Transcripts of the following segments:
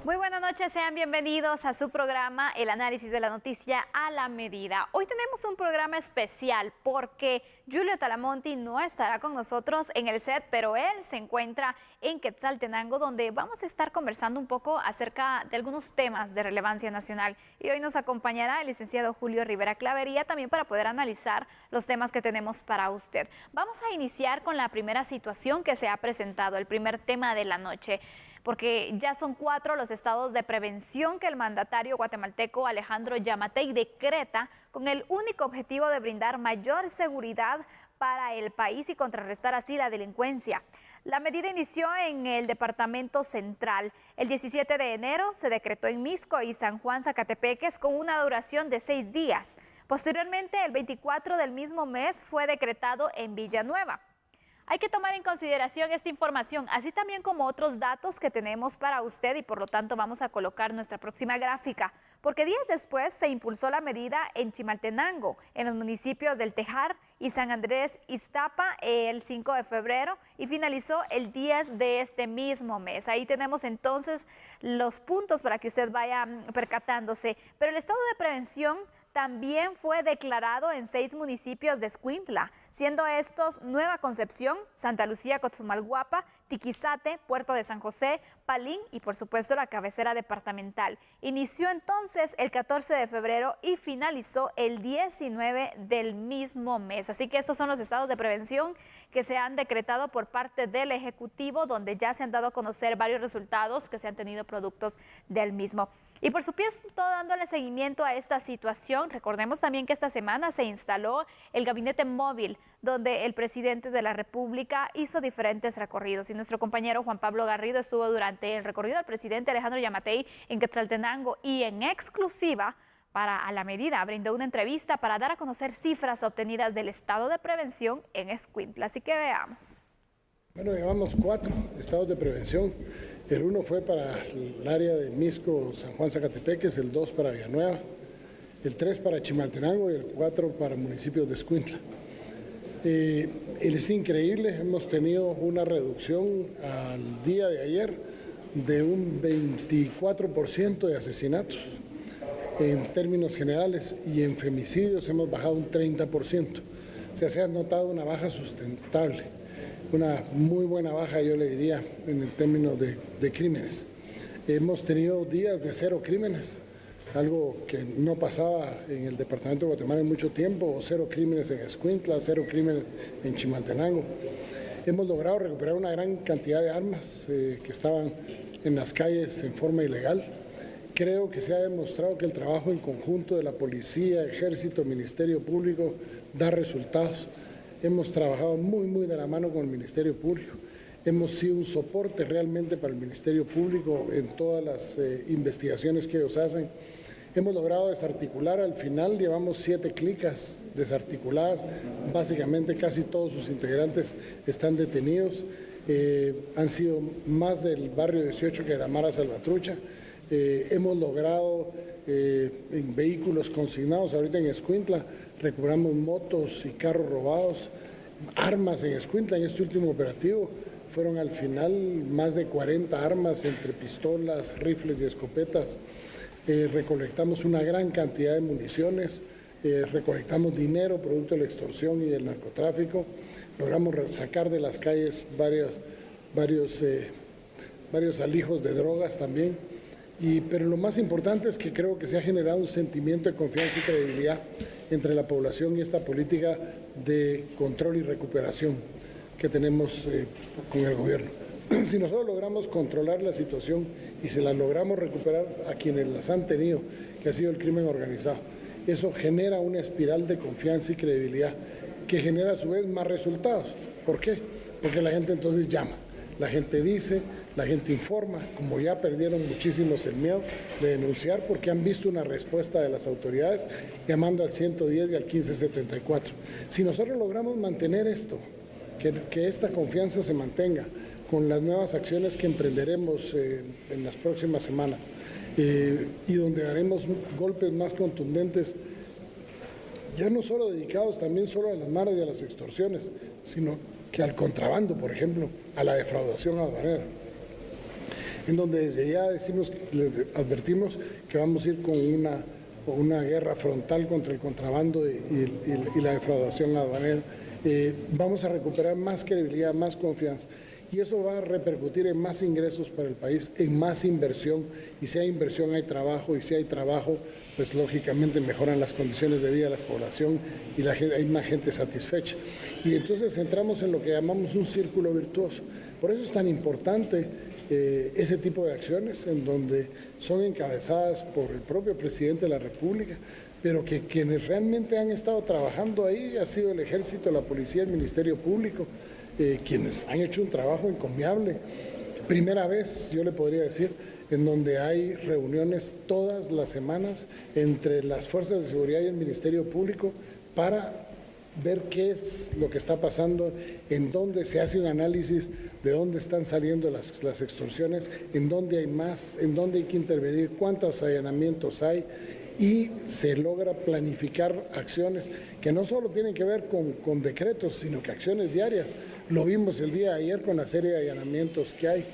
Muy buenas noches, sean bienvenidos a su programa El Análisis de la Noticia a la Medida. Hoy tenemos un programa especial porque Julio Talamonti no estará con nosotros en el set, pero él se encuentra en Quetzaltenango, donde vamos a estar conversando un poco acerca de algunos temas de relevancia nacional. Y hoy nos acompañará el licenciado Julio Rivera Clavería también para poder analizar los temas que tenemos para usted. Vamos a iniciar con la primera situación que se ha presentado, el primer tema de la noche, porque ya son 4 los estados de prevención que el mandatario guatemalteco Alejandro Yamatei decreta con el único objetivo de brindar mayor seguridad para el país y contrarrestar así la delincuencia. La medida inició en el departamento central. El 17 de enero se decretó en Mixco y San Juan Zacatepeques con una duración de 6 días. Posteriormente, el 24 del mismo mes fue decretado en Villanueva. Hay que tomar en consideración esta información, así también como otros datos que tenemos para usted y por lo tanto vamos a colocar nuestra próxima gráfica, porque días después se impulsó la medida en Chimaltenango, en los municipios del Tejar y San Andrés Iztapa el 5 de febrero y finalizó el 10 de este mismo mes. Ahí tenemos entonces los puntos para que usted vaya percatándose, pero el estado de prevención también fue declarado en 6 municipios de Escuintla, siendo estos Nueva Concepción, Santa Lucía, Cotzumalguapa, Tiquizate, Puerto de San José, Palín y por supuesto la cabecera departamental. Inició entonces el 14 de febrero y finalizó el 19 del mismo mes. Así que estos son los estados de prevención que se han decretado por parte del Ejecutivo, donde ya se han dado a conocer varios resultados que se han tenido productos del mismo. Y por supuesto, dándole seguimiento a esta situación, recordemos también que esta semana se instaló el gabinete móvil, donde el presidente de la República hizo diferentes recorridos. Y nuestro compañero Juan Pablo Garrido estuvo durante el recorrido del presidente Alejandro Yamatei en Quetzaltenango y en exclusiva para A la Medida brindó una entrevista para dar a conocer cifras obtenidas del estado de prevención en Escuintla. Así que veamos. Bueno, llevamos 4 estados de prevención. El 1 fue para el área de Mixco, San Juan Zacatepeques, el 2 para Villanueva, el 3 para Chimaltenango y el 4 para municipios de Escuintla. Es increíble, hemos tenido una reducción al día de ayer de un 24% de asesinatos en términos generales y en femicidios hemos bajado un 30%. O sea, se ha notado una baja sustentable. Una muy buena baja, yo le diría, en el término de crímenes. Hemos tenido días de 0 crímenes, algo que no pasaba en el departamento de Guatemala en mucho tiempo, 0 crímenes en Escuintla, 0 crímenes en Chimaltenango. Hemos logrado recuperar una gran cantidad de armas que estaban en las calles en forma ilegal. Creo que se ha demostrado que el trabajo en conjunto de la policía, ejército, ministerio público da resultados. Hemos trabajado muy de la mano con el Ministerio Público. Hemos sido un soporte realmente para el Ministerio Público en todas las investigaciones que ellos hacen. Hemos logrado desarticular, al final llevamos 7 clicas desarticuladas, básicamente casi todos sus integrantes están detenidos. Han sido más del barrio 18 que la Mara Salvatrucha. Hemos logrado en vehículos consignados, ahorita en Escuintla, recuperamos motos y carros robados, armas en Escuintla. En este último operativo fueron al final más de 40 armas entre pistolas, rifles y escopetas. Recolectamos una gran cantidad de municiones, recolectamos dinero producto de la extorsión y del narcotráfico. Logramos sacar de las calles varios alijos de drogas también. Pero lo más importante es que creo que se ha generado un sentimiento de confianza y credibilidad entre la población y esta política de control y recuperación que tenemos con el gobierno. Si nosotros logramos controlar la situación y se la logramos recuperar a quienes las han tenido, que ha sido el crimen organizado, eso genera una espiral de confianza y credibilidad que genera a su vez más resultados. ¿Por qué? Porque la gente entonces llama, la gente dice, la gente informa, como ya perdieron muchísimos el miedo de denunciar porque han visto una respuesta de las autoridades llamando al 110 y al 1574. Si nosotros logramos mantener esto, que esta confianza se mantenga con las nuevas acciones que emprenderemos en las próximas semanas y donde daremos golpes más contundentes, ya no solo dedicados también solo a las maras y a las extorsiones, sino que al contrabando, por ejemplo, a la defraudación aduanera. en donde desde ya les advertimos que vamos a ir con una guerra frontal contra el contrabando y la defraudación aduanera. Vamos a recuperar más credibilidad, más confianza. Y eso va a repercutir en más ingresos para el país, en más inversión. Y si hay inversión, hay trabajo. Y si hay trabajo, pues lógicamente mejoran las condiciones de vida de la población y hay más gente satisfecha. Y entonces entramos en lo que llamamos un círculo virtuoso. Por eso es tan importante ese tipo de acciones en donde son encabezadas por el propio presidente de la República, pero que quienes realmente han estado trabajando ahí ha sido el Ejército, la Policía, el Ministerio Público, quienes han hecho un trabajo encomiable. Primera vez, yo le podría decir, en donde hay reuniones todas las semanas entre las fuerzas de seguridad y el Ministerio Público para ver qué es lo que está pasando, en dónde se hace un análisis de dónde están saliendo las extorsiones, en dónde hay más, en dónde hay que intervenir, cuántos allanamientos hay, y se logra planificar acciones que no solo tienen que ver con decretos, sino que acciones diarias. Lo vimos el día de ayer con la serie de allanamientos que hay.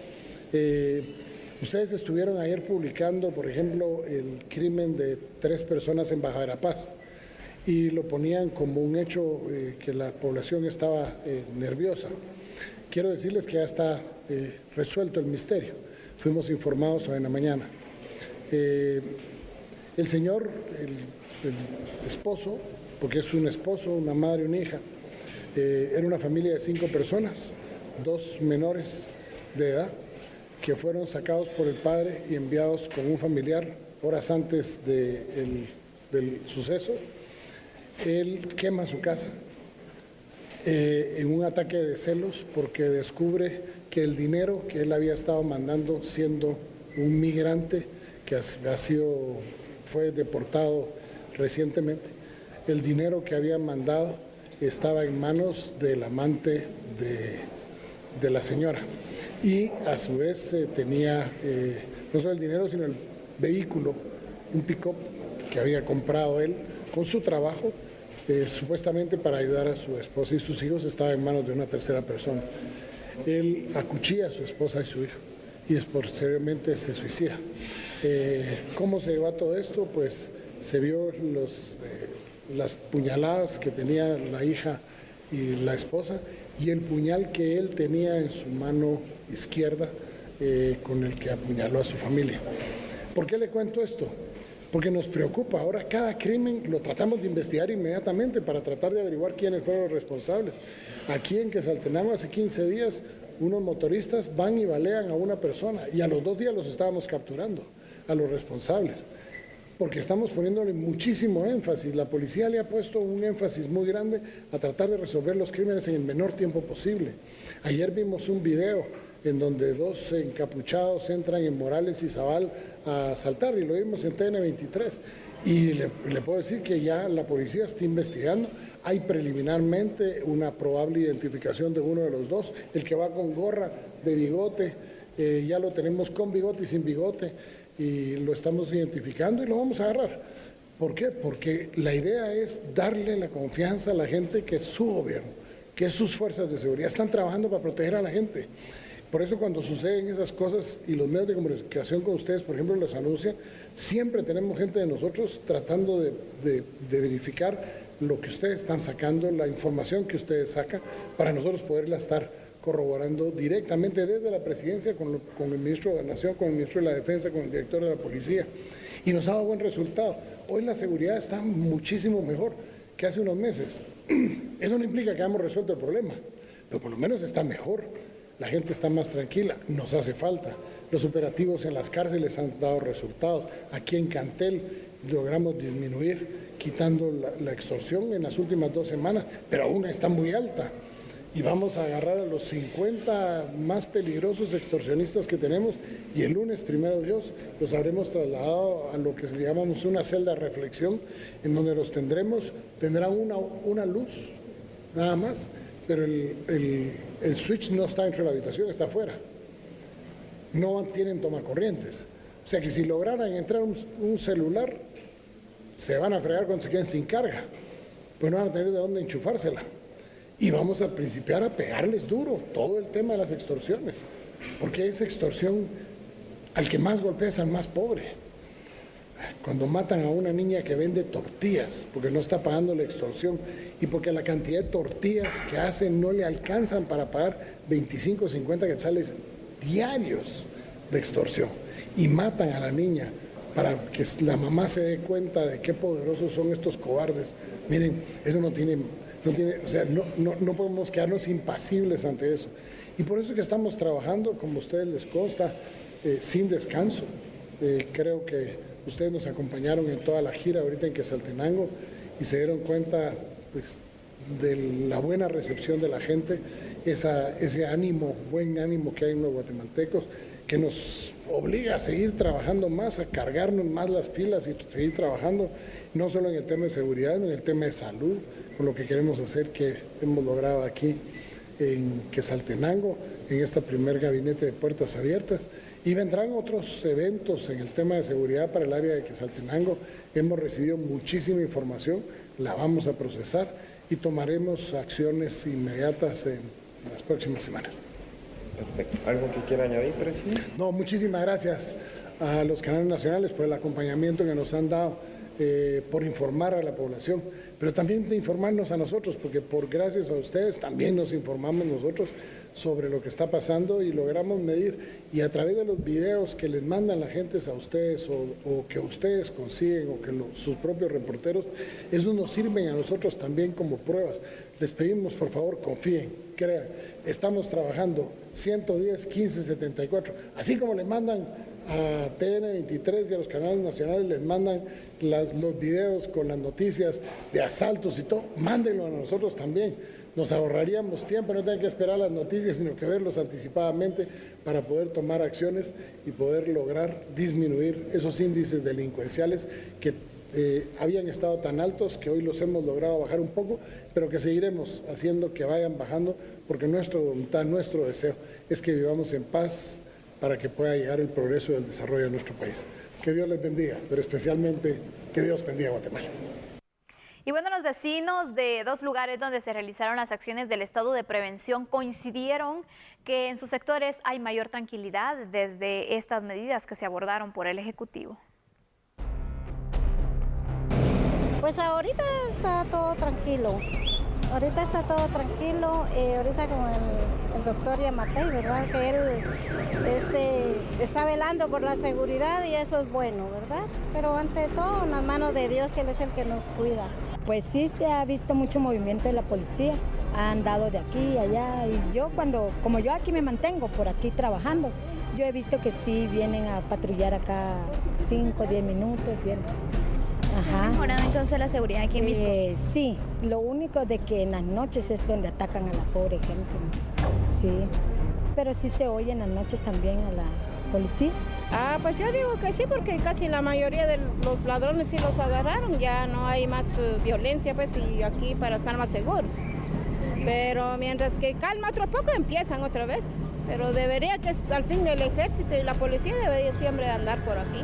Ustedes estuvieron ayer publicando, por ejemplo, el crimen de 3 personas en Baja Verapaz y lo ponían como un hecho que la población estaba nerviosa. Quiero decirles que ya está resuelto el misterio. Fuimos informados hoy en la mañana. El señor, el esposo, porque es un esposo, una madre y una hija, era una familia de 5 personas, 2 menores de edad, que fueron sacados por el padre y enviados con un familiar horas antes del suceso. Él quema su casa en un ataque de celos porque descubre que el dinero que él había estado mandando siendo un migrante que fue deportado recientemente, el dinero que había mandado estaba en manos del amante de la señora y a su vez tenía no solo el dinero sino el vehículo, un pick-up que había comprado él con su trabajo, supuestamente para ayudar a su esposa y sus hijos, estaba en manos de una tercera persona. Él acuchilla a su esposa y su hijo y posteriormente se suicida. ¿Cómo se llevó a todo esto? Pues se vio las puñaladas que tenía la hija y la esposa y el puñal que él tenía en su mano izquierda con el que apuñaló a su familia. ¿Por qué le cuento esto? Porque nos preocupa. Ahora cada crimen lo tratamos de investigar inmediatamente para tratar de averiguar quiénes fueron los responsables. Aquí en Quetzaltenango hace 15 días unos motoristas van y balean a una persona y a los 2 días los estábamos capturando, a los responsables, porque estamos poniéndole muchísimo énfasis. La policía le ha puesto un énfasis muy grande a tratar de resolver los crímenes en el menor tiempo posible. Ayer vimos un video en donde 2 encapuchados entran en Morales y Zabal a asaltar y lo vimos en TN23 y le puedo decir que ya la policía está investigando. Hay preliminarmente una probable identificación de uno de los 2, el que va con gorra de bigote, ya lo tenemos con bigote y sin bigote y lo estamos identificando y lo vamos a agarrar. ¿Por qué? Porque la idea es darle la confianza a la gente que su gobierno, que sus fuerzas de seguridad están trabajando para proteger a la gente. Por eso cuando suceden esas cosas y los medios de comunicación con ustedes, por ejemplo, los anuncian, siempre tenemos gente de nosotros tratando de verificar lo que ustedes están sacando, la información que ustedes sacan, para nosotros poderla estar corroborando directamente desde la presidencia con el ministro de la Nación, con el ministro de la Defensa, con el director de la Policía. Y nos ha dado buen resultado. Hoy la seguridad está muchísimo mejor que hace unos meses. Eso no implica que hayamos resuelto el problema, pero por lo menos está mejor. La gente está más tranquila, nos hace falta. Los operativos en las cárceles han dado resultados. Aquí en Cantel logramos disminuir, quitando la extorsión en las últimas 2 semanas, pero aún está muy alta. Y vamos a agarrar a los 50 más peligrosos extorsionistas que tenemos y el lunes, primero Dios, los habremos trasladado a lo que llamamos una celda de reflexión, en donde los tendrán una luz, nada más, pero el switch no está dentro de la habitación, está afuera. No tienen tomacorrientes. O sea que si lograran entrar un celular, se van a fregar cuando se queden sin carga, pues no van a tener de dónde enchufársela. Y vamos a principiar a pegarles duro todo el tema de las extorsiones, porque es extorsión al que más golpea es al más pobre. Cuando matan a una niña que vende tortillas porque no está pagando la extorsión y porque la cantidad de tortillas que hacen no le alcanzan para pagar 25 o 50 quetzales diarios de extorsión, y matan a la niña para que la mamá se dé cuenta de qué poderosos son estos cobardes. Miren, eso no tiene, o sea, no podemos quedarnos impasibles ante eso. Y por eso es que estamos trabajando, como a ustedes les consta, sin descanso. Creo que ustedes nos acompañaron en toda la gira ahorita en Quetzaltenango y se dieron cuenta, pues, de la buena recepción de la gente, ese ánimo, buen ánimo que hay en los guatemaltecos, que nos obliga a seguir trabajando más, a cargarnos más las pilas y seguir trabajando, no solo en el tema de seguridad, sino en el tema de salud, con lo que queremos hacer, que hemos logrado aquí en Quetzaltenango, en este primer gabinete de puertas abiertas. Y vendrán otros eventos en el tema de seguridad para el área de Quetzaltenango. Hemos recibido muchísima información, la vamos a procesar y tomaremos acciones inmediatas en las próximas semanas. Perfecto. ¿Algo que quiera añadir, presidente? No, muchísimas gracias a los canales nacionales por el acompañamiento que nos han dado, por informar a la población, pero también de informarnos a nosotros, porque por gracias a ustedes también nos informamos nosotros sobre lo que está pasando y logramos medir, y a través de los videos que les mandan la gente a ustedes o que ustedes consiguen o que sus propios reporteros, esos nos sirven a nosotros también como pruebas. Les pedimos, por favor, confíen, crean, estamos trabajando 110 15 74, así como le mandan a TN23 y a los canales nacionales, les mandan los videos con las noticias de asaltos y todo, mándenlo a nosotros también. Nos ahorraríamos tiempo, no tener que esperar las noticias, sino que verlos anticipadamente para poder tomar acciones y poder lograr disminuir esos índices delincuenciales que habían estado tan altos, que hoy los hemos logrado bajar un poco, pero que seguiremos haciendo que vayan bajando, porque nuestra voluntad, nuestro deseo es que vivamos en paz para que pueda llegar el progreso y el desarrollo de nuestro país. Que Dios les bendiga, pero especialmente que Dios bendiga a Guatemala. Y bueno, los vecinos de dos lugares donde se realizaron las acciones del estado de prevención coincidieron que en sus sectores hay mayor tranquilidad desde estas medidas que se abordaron por el Ejecutivo. Pues ahorita está todo tranquilo. Ahorita está todo tranquilo, ahorita con el doctor Yamatei, ¿verdad? Que él está velando por la seguridad y eso es bueno, ¿verdad? Pero ante todo, en las manos de Dios, que Él es el que nos cuida. Pues sí, se ha visto mucho movimiento de la policía, ha andado de aquí y allá, y yo como yo aquí me mantengo por aquí trabajando, yo he visto que sí vienen a patrullar acá 5 o 10 minutos, bien. Ajá. ¿Ha mejorado entonces la seguridad aquí mismo? Sí, lo único de que en las noches es donde atacan a la pobre gente, sí, pero sí se oye en las noches también a la policía. Pues yo digo que sí, porque casi la mayoría de los ladrones sí los agarraron, ya no hay más violencia, pues, y aquí para estar más seguros. Pero mientras que calma otro poco, empiezan otra vez. Pero debería que al fin el ejército y la policía debería siempre andar por aquí,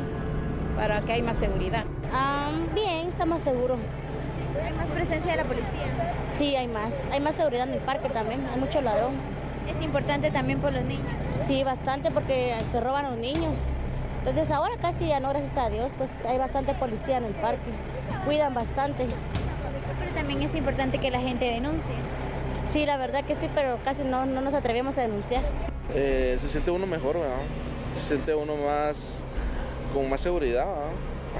para que haya más seguridad. Bien, está más seguro. ¿Hay más presencia de la policía? Sí, hay más seguridad en el parque también, hay mucho ladrón. ¿Es importante también por los niños? Sí, bastante, porque se roban los niños. Entonces ahora casi ya no, gracias a Dios, pues hay bastante policía en el parque, cuidan bastante. Pero también es importante que la gente denuncie. Sí, la verdad que sí, pero casi no nos atrevemos a denunciar. Se siente uno mejor, ¿verdad? Se siente uno con más seguridad, ¿verdad?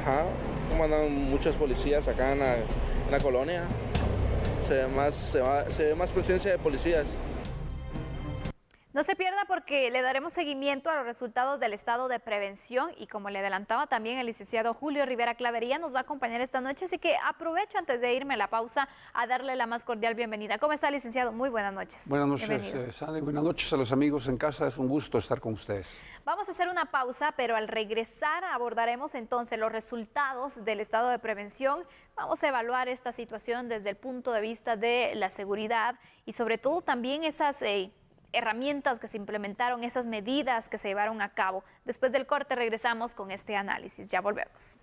Ajá, como andan muchos policías acá en la colonia, se ve más presencia de policías. No se pierda, porque le daremos seguimiento a los resultados del estado de prevención, y como le adelantaba también el licenciado Julio Rivera Clavería nos va a acompañar esta noche, así que aprovecho antes de irme a la pausa a darle la más cordial bienvenida. ¿Cómo está, licenciado? Muy buenas noches. Buenas noches, Sandy. Buenas noches a los amigos en casa. Es un gusto estar con ustedes. Vamos a hacer una pausa, pero al regresar abordaremos entonces los resultados del estado de prevención. Vamos a evaluar esta situación desde el punto de vista de la seguridad y sobre todo también esas herramientas que se implementaron, esas medidas que se llevaron a cabo. Después del corte regresamos con este análisis. Ya volvemos.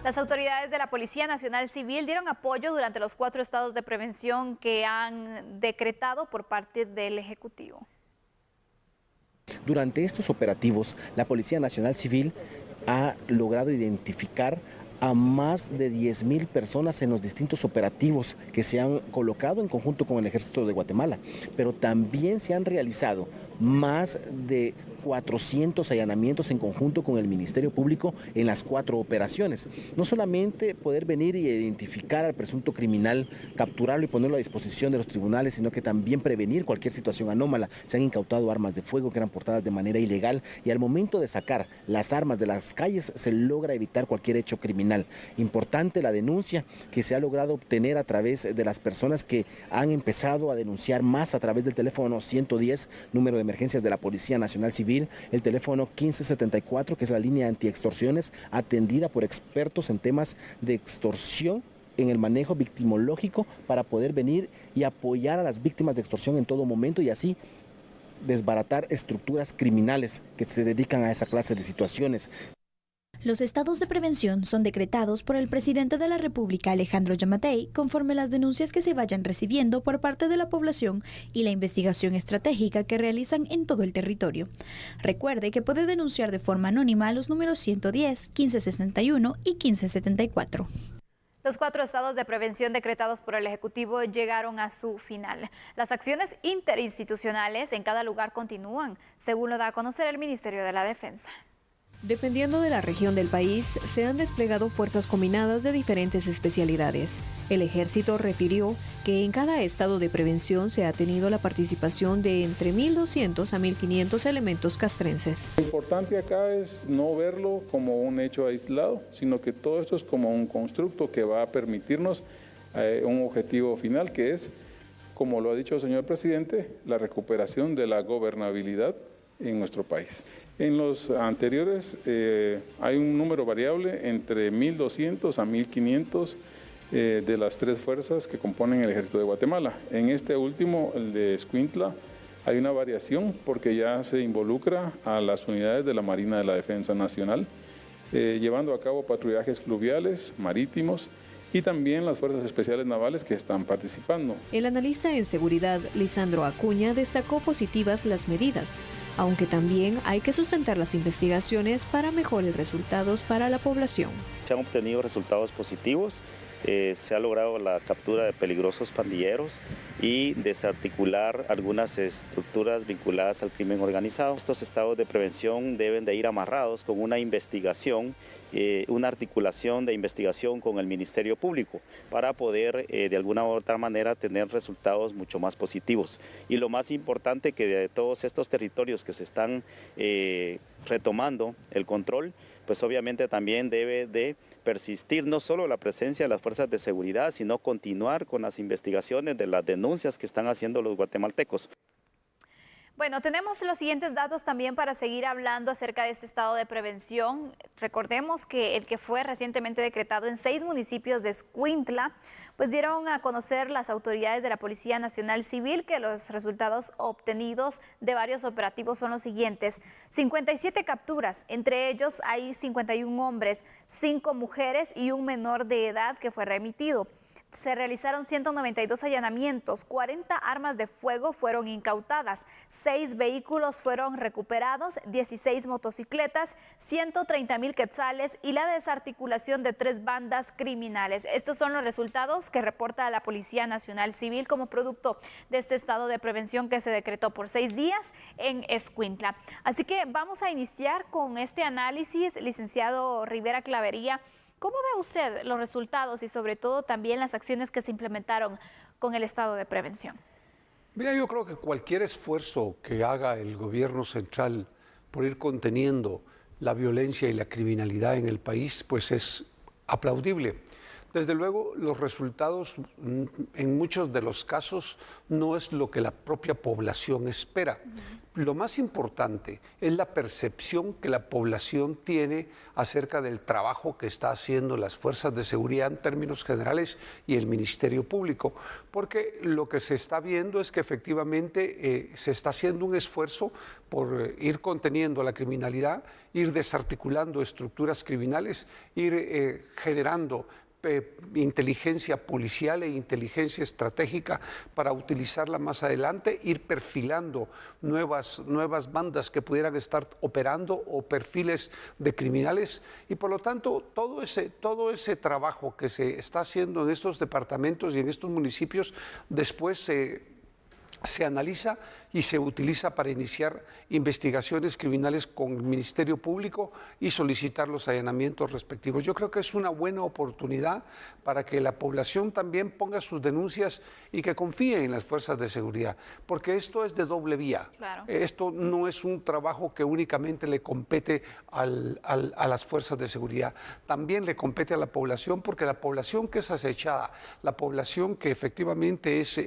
Las autoridades de la Policía Nacional Civil dieron apoyo durante los 4 estados de prevención que han decretado por parte del Ejecutivo. Durante estos operativos, la Policía Nacional Civil ha logrado identificar a más de 10,000 personas en los distintos operativos que se han colocado en conjunto con el Ejército de Guatemala, pero también se han realizado más de 400 allanamientos en conjunto con el Ministerio Público en las 4 operaciones. No solamente poder venir y identificar al presunto criminal, capturarlo y ponerlo a disposición de los tribunales, sino que también prevenir cualquier situación anómala. Se han incautado armas de fuego que eran portadas de manera ilegal y al momento de sacar las armas de las calles se logra evitar cualquier hecho criminal. Importante la denuncia que se ha logrado obtener a través de las personas que han empezado a denunciar más a través del teléfono 110, número de emergencias de la Policía Nacional Civil, el teléfono 1574, que es la línea antiextorsiones, atendida por expertos en temas de extorsión en el manejo victimológico para poder venir y apoyar a las víctimas de extorsión en todo momento y así desbaratar estructuras criminales que se dedican a esa clase de situaciones. Los estados de prevención son decretados por el presidente de la República, Alejandro Yamatei, conforme las denuncias que se vayan recibiendo por parte de la población y la investigación estratégica que realizan en todo el territorio. Recuerde que puede denunciar de forma anónima a los números 110, 1561 y 1574. Los 4 estados de prevención decretados por el Ejecutivo llegaron a su final. Las acciones interinstitucionales en cada lugar continúan, según lo da a conocer el Ministerio de la Defensa. Dependiendo de la región del país, se han desplegado fuerzas combinadas de diferentes especialidades. El Ejército refirió que en cada estado de prevención se ha tenido la participación de entre 1.200 a 1.500 elementos castrenses. Lo importante acá es no verlo como un hecho aislado, sino que todo esto es como un constructo que va a permitirnos un objetivo final, que es, como lo ha dicho el señor presidente, la recuperación de la gobernabilidad en nuestro país. En los anteriores hay un número variable entre 1.200 a 1.500 de las 3 fuerzas que componen el Ejército de Guatemala. En este último, el de Escuintla, hay una variación porque ya se involucra a las unidades de la Marina de la Defensa Nacional, llevando a cabo patrullajes fluviales, marítimos, y también las Fuerzas Especiales Navales que están participando. El analista en seguridad, Lisandro Acuña, destacó positivas las medidas, aunque también hay que sustentar las investigaciones para mejores resultados para la población. Se han obtenido resultados positivos, se ha logrado la captura de peligrosos pandilleros y desarticular algunas estructuras vinculadas al crimen organizado. Estos estados de prevención deben de ir amarrados con una investigación, una articulación de investigación con el Ministerio Público para poder de alguna u otra manera tener resultados mucho más positivos. Y lo más importante que de todos estos territorios que se están retomando el control, pues obviamente también debe de persistir no solo la presencia de las fuerzas de seguridad, sino continuar con las investigaciones de las denuncias que están haciendo los guatemaltecos. Bueno, tenemos los siguientes datos también para seguir hablando acerca de este estado de prevención. Recordemos que el que fue recientemente decretado en 6 municipios de Escuintla, pues dieron a conocer las autoridades de la Policía Nacional Civil que los resultados obtenidos de varios operativos son los siguientes: 57 capturas, entre ellos hay 51 hombres, 5 mujeres y un menor de edad que fue remitido. Se realizaron 192 allanamientos, 40 armas de fuego fueron incautadas, 6 vehículos fueron recuperados, 16 motocicletas, 130,000 quetzales y la desarticulación de 3 bandas criminales. Estos son los resultados que reporta la Policía Nacional Civil como producto de este estado de prevención que se decretó por 6 días en Escuintla. Así que vamos a iniciar con este análisis, licenciado Rivera Clavería. ¿Cómo ve usted los resultados y sobre todo también las acciones que se implementaron con el estado de prevención? Mira, yo creo que cualquier esfuerzo que haga el gobierno central por ir conteniendo la violencia y la criminalidad en el país, pues es aplaudible. Desde luego, los resultados en muchos de los casos no es lo que la propia población espera. Lo más importante es la percepción que la población tiene acerca del trabajo que está haciendo las fuerzas de seguridad en términos generales y el Ministerio Público, porque lo que se está viendo es que efectivamente se está haciendo un esfuerzo por ir conteniendo la criminalidad, ir desarticulando estructuras criminales, ir generando inteligencia policial e inteligencia estratégica para utilizarla más adelante, ir perfilando nuevas bandas que pudieran estar operando o perfiles de criminales, y por lo tanto todo ese trabajo que se está haciendo en estos departamentos y en estos municipios después se analiza y se utiliza para iniciar investigaciones criminales con el Ministerio Público y solicitar los allanamientos respectivos. Yo creo que es una buena oportunidad para que la población también ponga sus denuncias y que confíe en las fuerzas de seguridad, porque esto es de doble vía. Claro. Esto no es un trabajo que únicamente le compete a las fuerzas de seguridad, también le compete a la población, porque la población que es acechada, la población que efectivamente es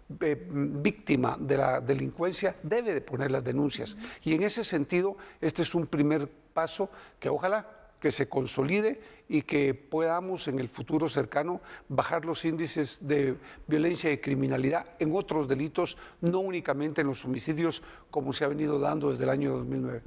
víctima de la delincuencia, debe de poner las denuncias. Y en ese sentido, este es un primer paso que ojalá que se consolide y que podamos en el futuro cercano bajar los índices de violencia y criminalidad en otros delitos, no únicamente en los homicidios como se ha venido dando desde el año 2009.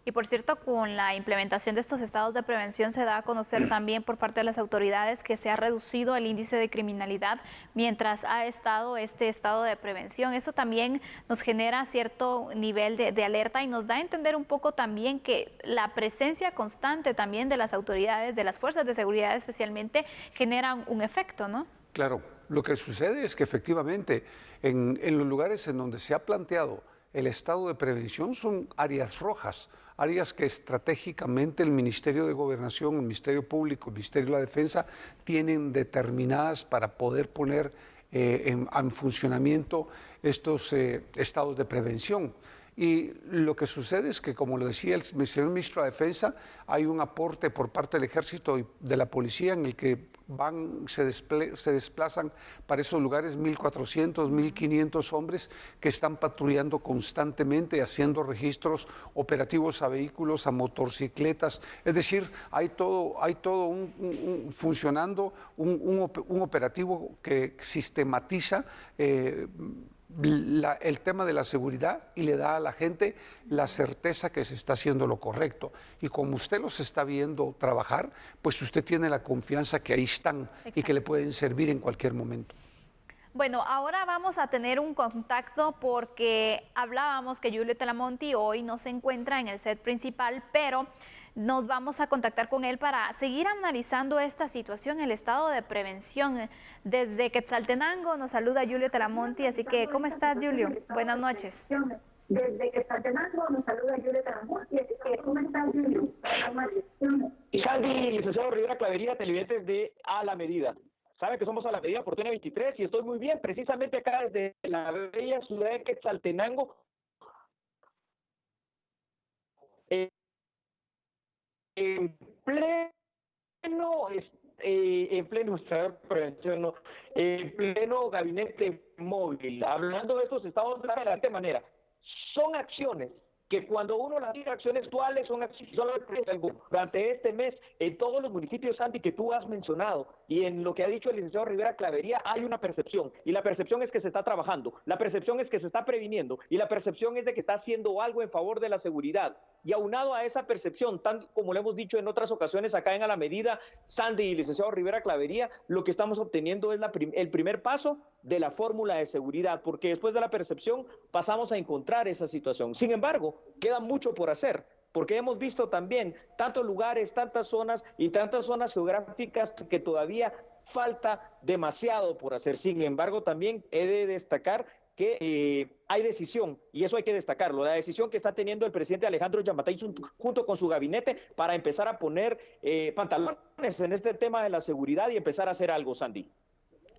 Y por cierto, con la implementación de estos estados de prevención se da a conocer también por parte de las autoridades que se ha reducido el índice de criminalidad mientras ha estado este estado de prevención. Eso también nos genera cierto nivel de alerta y nos da a entender un poco también que la presencia constante también de las autoridades, de las fuerzas de seguridad especialmente, generan un efecto, ¿no? Claro, lo que sucede es que efectivamente en los lugares en donde se ha planteado el estado de prevención son áreas rojas, áreas que estratégicamente el Ministerio de Gobernación, el Ministerio Público, el Ministerio de la Defensa tienen determinadas para poder poner en funcionamiento estos estados de prevención. Y lo que sucede es que, como lo decía el señor ministro de Defensa, hay un aporte por parte del Ejército y de la Policía en el que se desplazan para esos lugares 1.400, 1.500 hombres que están patrullando constantemente, haciendo registros operativos a vehículos, a motocicletas. Es decir, hay todo funcionando un operativo que sistematiza el tema de la seguridad y le da a la gente la certeza que se está haciendo lo correcto. Y como usted los está viendo trabajar, pues usted tiene la confianza que ahí están. Exacto. Y que le pueden servir en cualquier momento. Bueno, ahora vamos a tener un contacto porque hablábamos que Julio Talamonti hoy no se encuentra en el set principal, pero nos vamos a contactar con él para seguir analizando esta situación, el estado de prevención. Desde Quetzaltenango nos saluda Julio Talamonti, así que ¿cómo estás, Julio? Buenas noches. Desde Quetzaltenango nos saluda Julio Talamonti, así que ¿cómo estás, Julio? Y Sandy, licenciado Rivera Clavería, televidentes de A la Medida. Saben que somos A la Medida por TN23 y estoy muy bien, precisamente acá desde la bella ciudad de Quetzaltenango. En pleno gabinete móvil, hablando de estos estados de la manera, son acciones que cuando uno las dice acciones actuales son durante este mes en todos los municipios, Santi, que tú has mencionado, y en lo que ha dicho el licenciado Rivera Clavería, hay una percepción, y la percepción es que se está trabajando, la percepción es que se está previniendo, y la percepción es de que está haciendo algo en favor de la seguridad. Y aunado a esa percepción, tan como lo hemos dicho en otras ocasiones acá en A la Medida, Sandy y licenciado Rivera Clavería, lo que estamos obteniendo es el primer paso de la fórmula de seguridad, porque después de la percepción pasamos a encontrar esa situación. Sin embargo, queda mucho por hacer, porque hemos visto también tantos lugares, tantas zonas y tantas zonas geográficas que todavía falta demasiado por hacer. Sin embargo, también he de destacar que hay decisión, y eso hay que destacarlo, la decisión que está teniendo el presidente Alejandro Yamatei junto con su gabinete para empezar a poner pantalones en este tema de la seguridad y empezar a hacer algo, Sandy.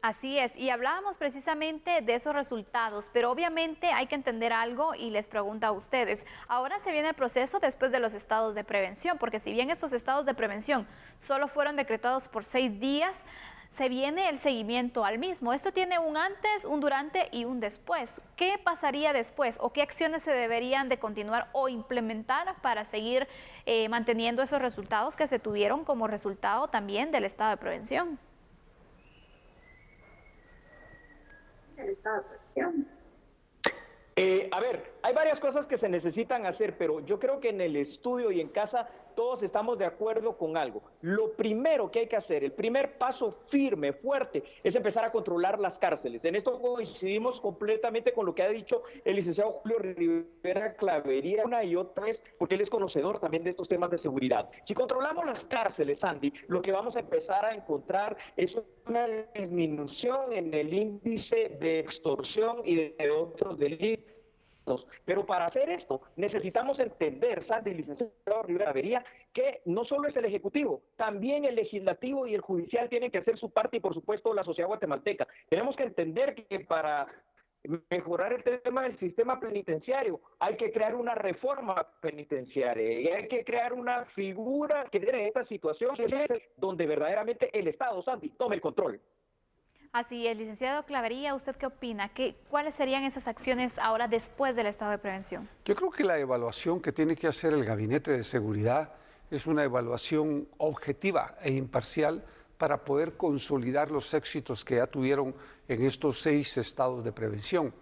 Así es, y hablábamos precisamente de esos resultados, pero obviamente hay que entender algo y les pregunto a ustedes, ahora se viene el proceso después de los estados de prevención, porque si bien estos estados de prevención solo fueron decretados por 6 días, se viene el seguimiento al mismo. Esto tiene un antes, un durante y un después. ¿Qué pasaría después o qué acciones se deberían de continuar o implementar para seguir manteniendo esos resultados que se tuvieron como resultado también del estado de prevención? A ver, hay varias cosas que se necesitan hacer, pero yo creo que en el estudio y en casa todos estamos de acuerdo con algo. Lo primero que hay que hacer, el primer paso firme, fuerte, es empezar a controlar las cárceles. En esto coincidimos completamente con lo que ha dicho el licenciado Julio Rivera Clavería una y otra vez, porque él es conocedor también de estos temas de seguridad. Si controlamos las cárceles, Sandy, lo que vamos a empezar a encontrar es una disminución en el índice de extorsión y de otros delitos. Pero para hacer esto necesitamos entender, Sandy, licenciado Rivera Avería, que no solo es el Ejecutivo, también el Legislativo y el Judicial tienen que hacer su parte y por supuesto la sociedad guatemalteca. Tenemos que entender que para mejorar el tema del sistema penitenciario hay que crear una reforma penitenciaria y hay que crear una figura que tiene esta situación donde verdaderamente el Estado, Sandy, tome el control. Así es, licenciado Clavería, ¿usted qué opina? ¿Cuáles serían esas acciones ahora después del estado de prevención? Yo creo que la evaluación que tiene que hacer el Gabinete de Seguridad es una evaluación objetiva e imparcial para poder consolidar los éxitos que ya tuvieron en estos 6 estados de prevención.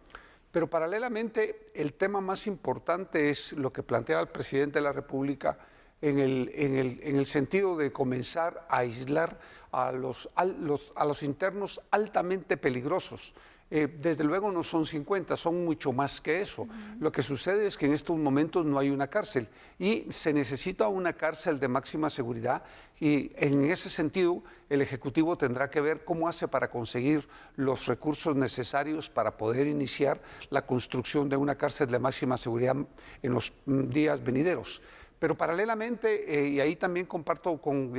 Pero paralelamente, el tema más importante es lo que planteaba el presidente de la República en el sentido de comenzar a aislar a los internos altamente peligrosos. Desde luego no son 50, son mucho más que eso. Lo que sucede es que en estos momentos no hay una cárcel y se necesita una cárcel de máxima seguridad y en ese sentido el Ejecutivo tendrá que ver cómo hace para conseguir los recursos necesarios para poder iniciar la construcción de una cárcel de máxima seguridad en los días venideros. Pero paralelamente, y ahí también comparto con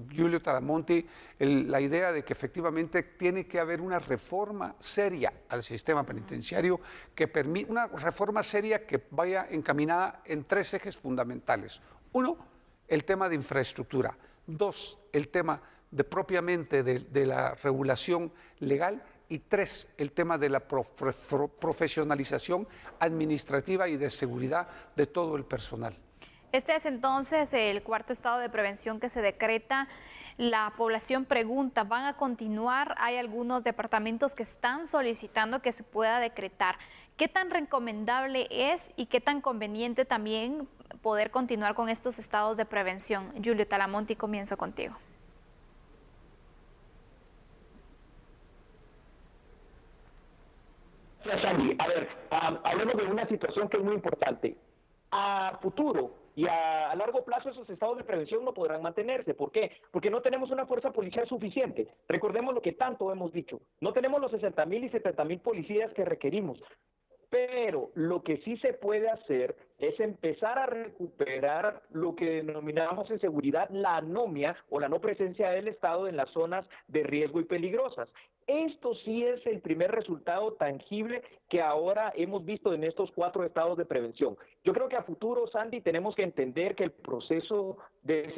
Julio Talamonti la idea de que efectivamente tiene que haber una reforma seria al sistema penitenciario, que permita una reforma seria que vaya encaminada en 3 ejes fundamentales. 1, el tema de infraestructura. 2, el tema propiamente de la regulación legal. Y 3, el tema de la profesionalización administrativa y de seguridad de todo el personal. Este es entonces el 4.º estado de prevención que se decreta. La población pregunta, ¿van a continuar? Hay algunos departamentos que están solicitando que se pueda decretar. ¿Qué tan recomendable es y qué tan conveniente también poder continuar con estos estados de prevención? Julio Talamonti, comienzo contigo. Sandy, a ver, hablemos de una situación que es muy importante. A futuro y a largo plazo esos estados de prevención no podrán mantenerse. ¿Por qué? Porque no tenemos una fuerza policial suficiente. Recordemos lo que tanto hemos dicho. No tenemos los 60.000 y 70.000 policías que requerimos. Pero lo que sí se puede hacer es empezar a recuperar lo que denominamos en seguridad la anomia o la no presencia del Estado en las zonas de riesgo y peligrosas. Esto sí es el primer resultado tangible que ahora hemos visto en estos 4 estados de prevención. Yo creo que a futuro, Sandy, tenemos que entender que el proceso de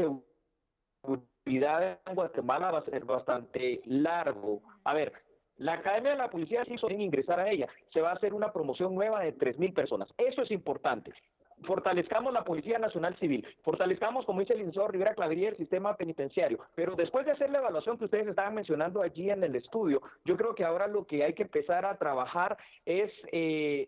seguridad en Guatemala va a ser bastante largo. A ver, la Academia de la Policía sí hizo bien ingresar a ella. Se va a hacer una promoción nueva de 3.000 personas. Eso es importante. Fortalezcamos la Policía Nacional Civil, fortalezcamos, como dice el licenciado Rivera Clavería, el sistema penitenciario, pero después de hacer la evaluación que ustedes estaban mencionando allí en el estudio, yo creo que ahora lo que hay que empezar a trabajar es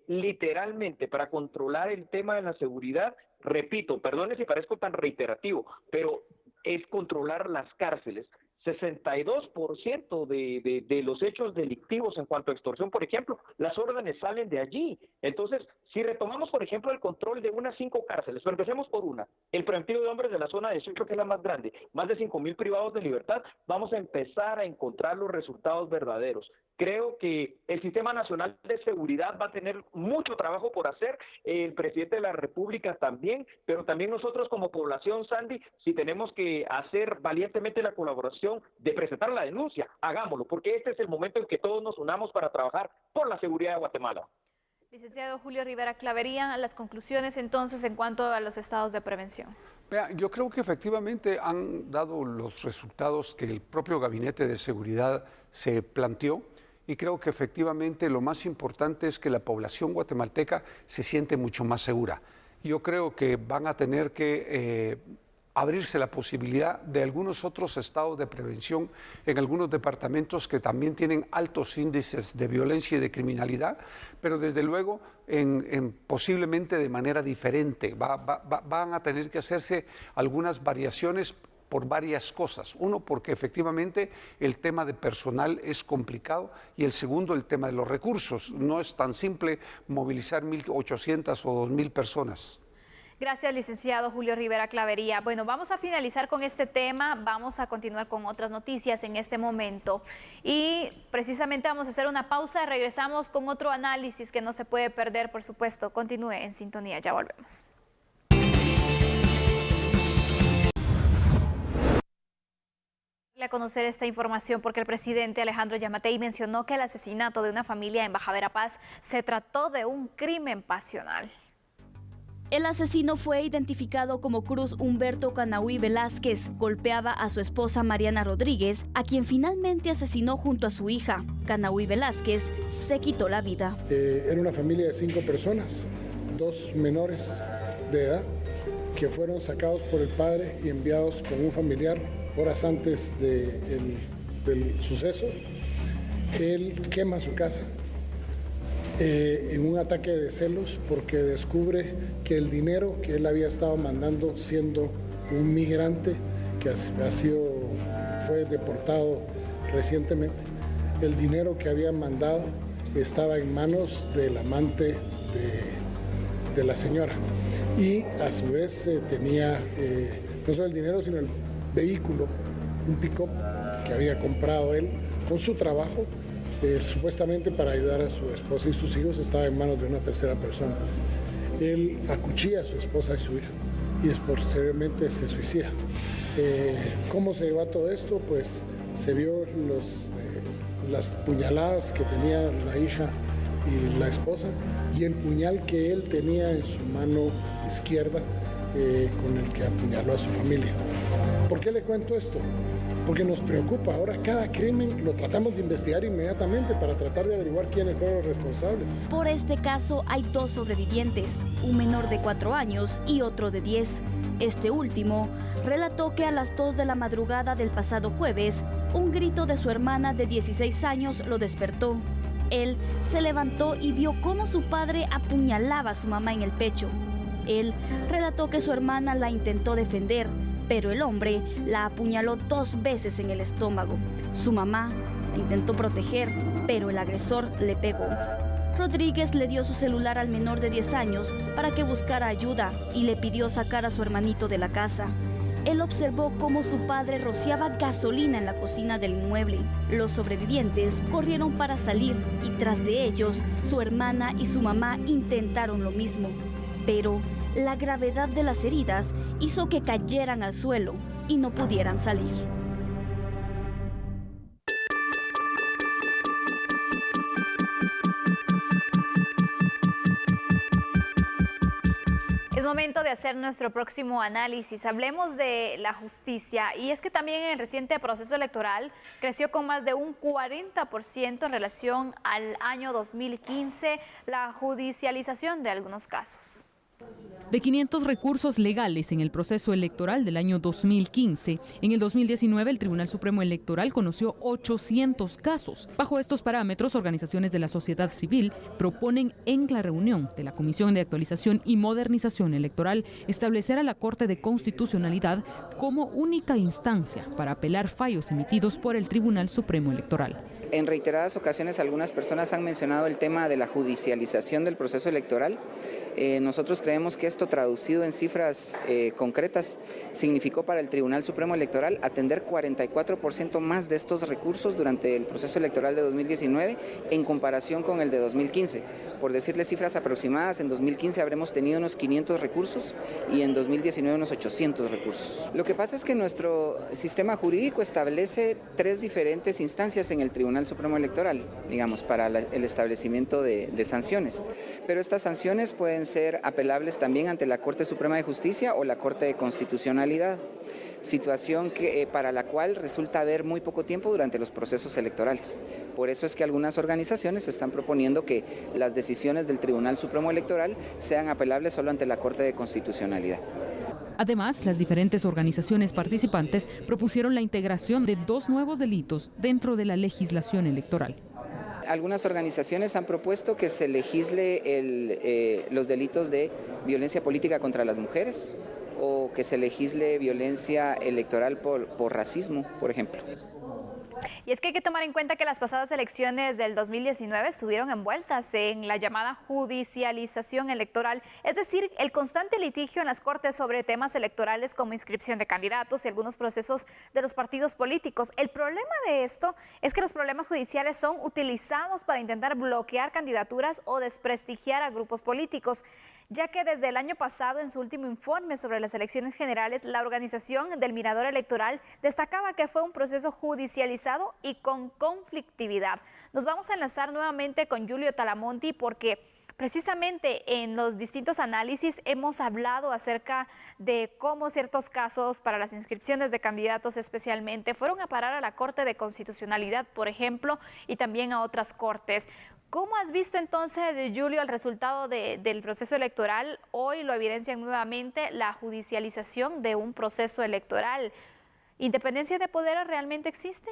literalmente para controlar el tema de la seguridad. Repito, perdone si parezco tan reiterativo, pero es controlar las cárceles. 62% de los hechos delictivos en cuanto a extorsión, por ejemplo, las órdenes salen de allí. Entonces, si retomamos, por ejemplo, el control de unas 5 cárceles, pero empecemos por una, el preventivo de hombres de la zona 18, que es la más grande, más de 5.000 privados de libertad, vamos a empezar a encontrar los resultados verdaderos. Creo que el Sistema Nacional de Seguridad va a tener mucho trabajo por hacer, el presidente de la República también, pero también nosotros como población, Sandy, si tenemos que hacer valientemente la colaboración de presentar la denuncia, hagámoslo, porque este es el momento en que todos nos unamos para trabajar por la seguridad de Guatemala. Licenciado Julio Rivera Clavería, las conclusiones entonces en cuanto a los estados de prevención. Vea, yo creo que efectivamente han dado los resultados que el propio Gabinete de Seguridad se planteó y creo que efectivamente lo más importante es que la población guatemalteca se siente mucho más segura. Yo creo que van a tener que abrirse la posibilidad de algunos otros estados de prevención en algunos departamentos que también tienen altos índices de violencia y de criminalidad, pero desde luego posiblemente de manera diferente. Van a tener que hacerse algunas variaciones por varias cosas. Uno, porque efectivamente el tema de personal es complicado y el segundo, el tema de los recursos. No es tan simple movilizar 1.800 o 2.000 personas. Gracias, licenciado Julio Rivera Clavería. Bueno, vamos a finalizar con este tema, vamos a continuar con otras noticias en este momento y precisamente vamos a hacer una pausa, regresamos con otro análisis que no se puede perder, por supuesto. Continúe en sintonía, ya volvemos. A conocer esta información porque el presidente Alejandro Yamatei mencionó que el asesinato de una familia en Baja Verapaz se trató de un crimen pasional. El asesino fue identificado como Cruz Humberto Canahuí Velázquez. Golpeaba a su esposa Mariana Rodríguez, a quien finalmente asesinó junto a su hija. Canahuí Velázquez se quitó la vida. Era una familia de 5 personas, 2 menores de edad, que fueron sacados por el padre y enviados con un familiar horas antes del suceso. Él quema su casa en un ataque de celos porque descubre que el dinero que él había estado mandando siendo un migrante que fue deportado recientemente, el dinero que había mandado estaba en manos del amante de la señora y a su vez tenía no solo el dinero sino el vehículo, un pick-up que había comprado él con su trabajo, supuestamente para ayudar a su esposa y sus hijos, estaba en manos de una tercera persona. Él acuchilla a su esposa y su hija y posteriormente se suicida. ¿Cómo se llevó a todo esto? Pues se vio las puñaladas que tenía la hija y la esposa y el puñal que él tenía en su mano izquierda con el que apuñaló a su familia. ¿Por qué le cuento esto? Porque nos preocupa. Ahora cada crimen lo tratamos de investigar inmediatamente para tratar de averiguar quiénes fueron los responsables. Por este caso hay 2 sobrevivientes, un menor de 4 años y otro de 10. Este último relató que a las 2 de la madrugada del pasado jueves, un grito de su hermana de 16 años lo despertó. Él se levantó y vio cómo su padre apuñalaba a su mamá en el pecho. Él relató que su hermana la intentó defender, pero el hombre la apuñaló 2 veces en el estómago. Su mamá la intentó proteger, pero el agresor le pegó. Rodríguez le dio su celular al menor de 10 años para que buscara ayuda y le pidió sacar a su hermanito de la casa. Él observó cómo su padre rociaba gasolina en la cocina del inmueble. Los sobrevivientes corrieron para salir y tras de ellos, su hermana y su mamá intentaron lo mismo. Pero la gravedad de las heridas hizo que cayeran al suelo y no pudieran salir. Es momento de hacer nuestro próximo análisis. Hablemos de la justicia y es que también en el reciente proceso electoral creció con más de un 40% en relación al año 2015 la judicialización de algunos casos. De 500 recursos legales en el proceso electoral del año 2015, en el 2019 el Tribunal Supremo Electoral conoció 800 casos. Bajo estos parámetros, organizaciones de la sociedad civil proponen en la reunión de la Comisión de Actualización y Modernización Electoral establecer a la Corte de Constitucionalidad como única instancia para apelar fallos emitidos por el Tribunal Supremo Electoral. En reiteradas ocasiones algunas personas han mencionado el tema de la judicialización del proceso electoral. Nosotros creemos que esto, traducido en cifras concretas, significó para el Tribunal Supremo Electoral atender 44% más de estos recursos durante el proceso electoral de 2019 en comparación con el de 2015. Por decirles cifras aproximadas, en 2015 habremos tenido unos 500 recursos y en 2019 unos 800 recursos. Lo que pasa es que nuestro sistema jurídico establece 3 diferentes instancias en el Tribunal Supremo Electoral, digamos, para el establecimiento de sanciones. Pero estas sanciones pueden ser apelables también ante la Corte Suprema de Justicia o la Corte de Constitucionalidad, situación para la cual resulta haber muy poco tiempo durante los procesos electorales. Por eso es que algunas organizaciones están proponiendo que las decisiones del Tribunal Supremo Electoral sean apelables solo ante la Corte de Constitucionalidad. Además, las diferentes organizaciones participantes propusieron la integración de 2 nuevos delitos dentro de la legislación electoral. Algunas organizaciones han propuesto que se legisle los delitos de violencia política contra las mujeres o que se legisle violencia electoral por racismo, por ejemplo. Y es que hay que tomar en cuenta que las pasadas elecciones del 2019 estuvieron envueltas en la llamada judicialización electoral, es decir, el constante litigio en las Cortes sobre temas electorales como inscripción de candidatos y algunos procesos de los partidos políticos. El problema de esto es que los problemas judiciales son utilizados para intentar bloquear candidaturas o desprestigiar a grupos políticos, ya que desde el año pasado, en su último informe sobre las elecciones generales, la organización del Mirador Electoral destacaba que fue un proceso judicializado y con conflictividad. Nos vamos a enlazar nuevamente con Julio Talamonti porque precisamente en los distintos análisis hemos hablado acerca de cómo ciertos casos para las inscripciones de candidatos especialmente fueron a parar a la Corte de Constitucionalidad, por ejemplo, y también a otras cortes. ¿Cómo has visto entonces, Julio, el resultado del proceso electoral? Hoy lo evidencian nuevamente la judicialización de un proceso electoral. ¿Independencia de poderes realmente existe?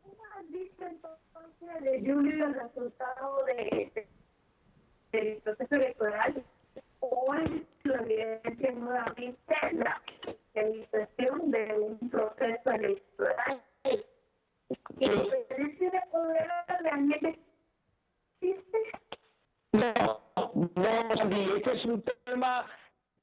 ¿Cómo has visto entonces, Julio, el resultado del proceso electoral? Hoy lo evidencia nuevamente la judicialización de un proceso electoral. ¿Independencia de poder realmente existe? No, este es un tema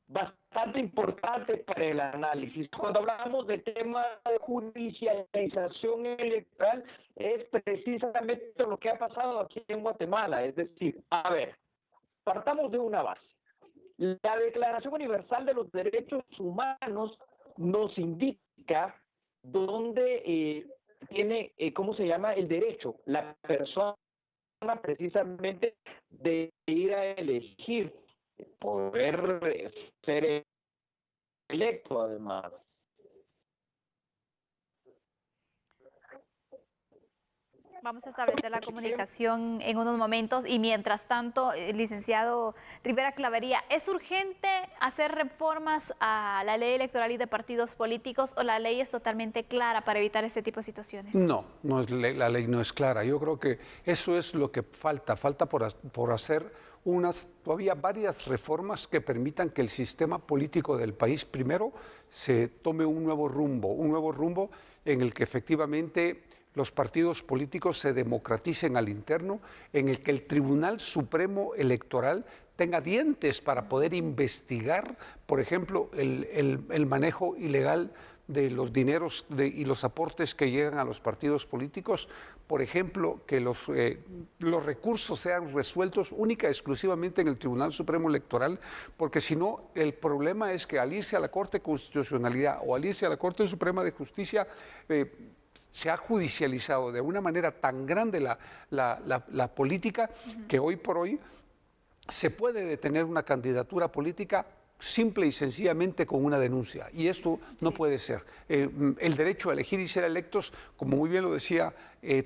bastante importante para el análisis. Cuando hablamos de tema de judicialización electoral, es precisamente lo que ha pasado aquí en Guatemala. Es decir, a ver, partamos de una base. La Declaración Universal de los Derechos Humanos nos indica dónde tiene, ¿cómo se llama? El derecho, la persona precisamente de ir a elegir, poder ser electo además. Vamos a establecer la comunicación en unos momentos y mientras tanto, licenciado Rivera Clavería, ¿es urgente hacer reformas a la ley electoral y de partidos políticos o la ley es totalmente clara para evitar este tipo de situaciones? No, la ley no es clara. Yo creo que eso es lo que falta por hacer todavía varias reformas que permitan que el sistema político del país primero se tome un nuevo rumbo en el que efectivamente los partidos políticos se democraticen al interno, en el que el Tribunal Supremo Electoral tenga dientes para poder investigar, por ejemplo, el manejo ilegal de los dineros y los aportes que llegan a los partidos políticos, por ejemplo, que los recursos sean resueltos única y exclusivamente en el Tribunal Supremo Electoral, porque si no, el problema es que al irse a la Corte de Constitucionalidad o al irse a la Corte Suprema de Justicia, se ha judicializado de una manera tan grande la política que hoy por hoy se puede detener una candidatura política simple y sencillamente con una denuncia. Y esto no puede ser. El derecho a elegir y ser electos, como muy bien lo decía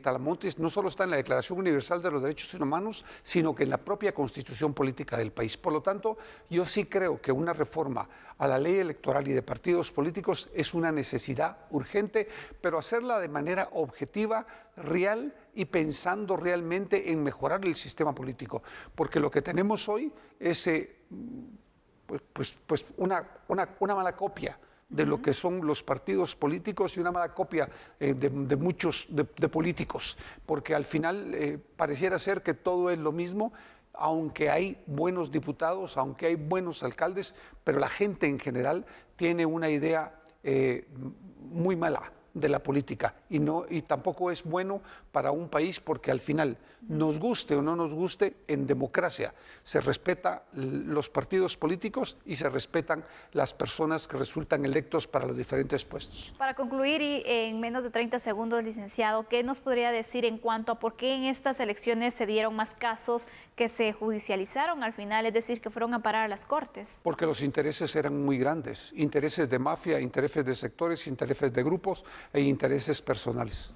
Talamontes, no solo está en la Declaración Universal de los Derechos Humanos, sino que en la propia Constitución Política del país. Por lo tanto, yo sí creo que una reforma a la ley electoral y de partidos políticos es una necesidad urgente, pero hacerla de manera objetiva, real y pensando realmente en mejorar el sistema político. Porque lo que tenemos hoy es una mala copia de lo que son los partidos políticos y una mala copia de muchos políticos, porque al final pareciera ser que todo es lo mismo, aunque hay buenos diputados, aunque hay buenos alcaldes, pero la gente en general tiene una idea muy mala de la política y tampoco es bueno para un país, porque al final, nos guste o no nos guste, en democracia se respeta los partidos políticos y se respetan las personas que resultan electos para los diferentes puestos. Para concluir, y en menos de 30 segundos, licenciado, ¿qué nos podría decir en cuanto a por qué en estas elecciones se dieron más casos que se judicializaron al final, es decir, que fueron a parar a las Cortes? Porque los intereses eran muy grandes, intereses de mafia, intereses de sectores, intereses de grupos e intereses personales.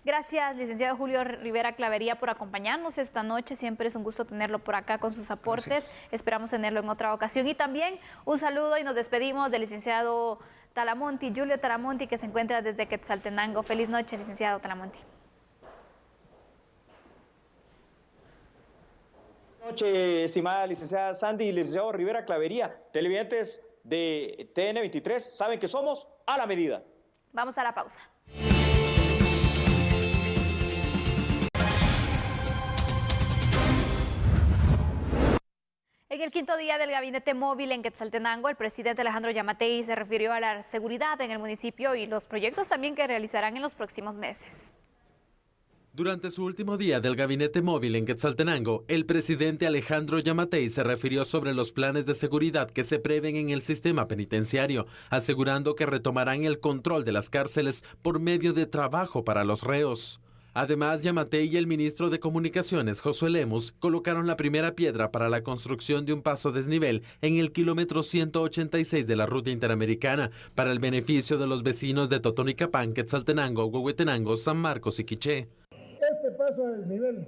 Gracias, licenciado Julio Rivera Clavería, por acompañarnos esta noche. Siempre es un gusto tenerlo por acá con sus aportes. Gracias. Esperamos tenerlo en otra ocasión. Y también un saludo y nos despedimos del licenciado Talamonti, Julio Talamonti, que se encuentra desde Quetzaltenango. Feliz noche, licenciado Talamonti. Buenas noches, estimada licenciada Sandy y licenciado Rivera Clavería. Televidentes de TN23 saben que somos a la medida. Vamos a la pausa. En el quinto día del gabinete móvil en Quetzaltenango, el presidente Alejandro Yamatei se refirió a la seguridad en el municipio y los proyectos también que realizarán en los próximos meses. Durante su último día del gabinete móvil en Quetzaltenango, el presidente Alejandro Yamatei se refirió sobre los planes de seguridad que se prevén en el sistema penitenciario, asegurando que retomarán el control de las cárceles por medio de trabajo para los reos. Además, Yamatei y el ministro de Comunicaciones, Josué Lemus, colocaron la primera piedra para la construcción de un paso desnivel en el kilómetro 186 de la ruta interamericana, para el beneficio de los vecinos de Totonicapán, Quetzaltenango, Huehuetenango, San Marcos y Quiché. Este paso a desnivel,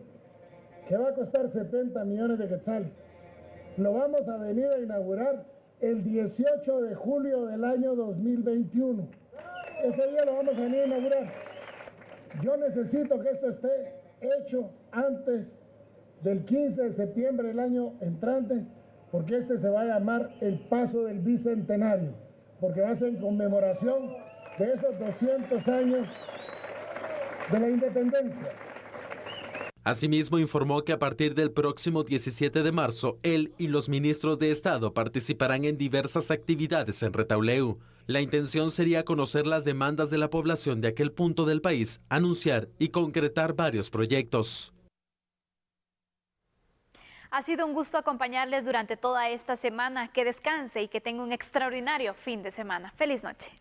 que va a costar 70 millones de quetzales, lo vamos a venir a inaugurar el 18 de julio del año 2021. Ese día lo vamos a venir a inaugurar. Yo necesito que esto esté hecho antes del 15 de septiembre del año entrante, porque este se va a llamar el Paso del Bicentenario, porque va a ser en conmemoración de esos 200 años de la independencia. Asimismo, informó que a partir del próximo 17 de marzo, él y los ministros de Estado participarán en diversas actividades en Retauleu. La intención sería conocer las demandas de la población de aquel punto del país, anunciar y concretar varios proyectos. Ha sido un gusto acompañarles durante toda esta semana. Que descanse y que tenga un extraordinario fin de semana. ¡Feliz noche!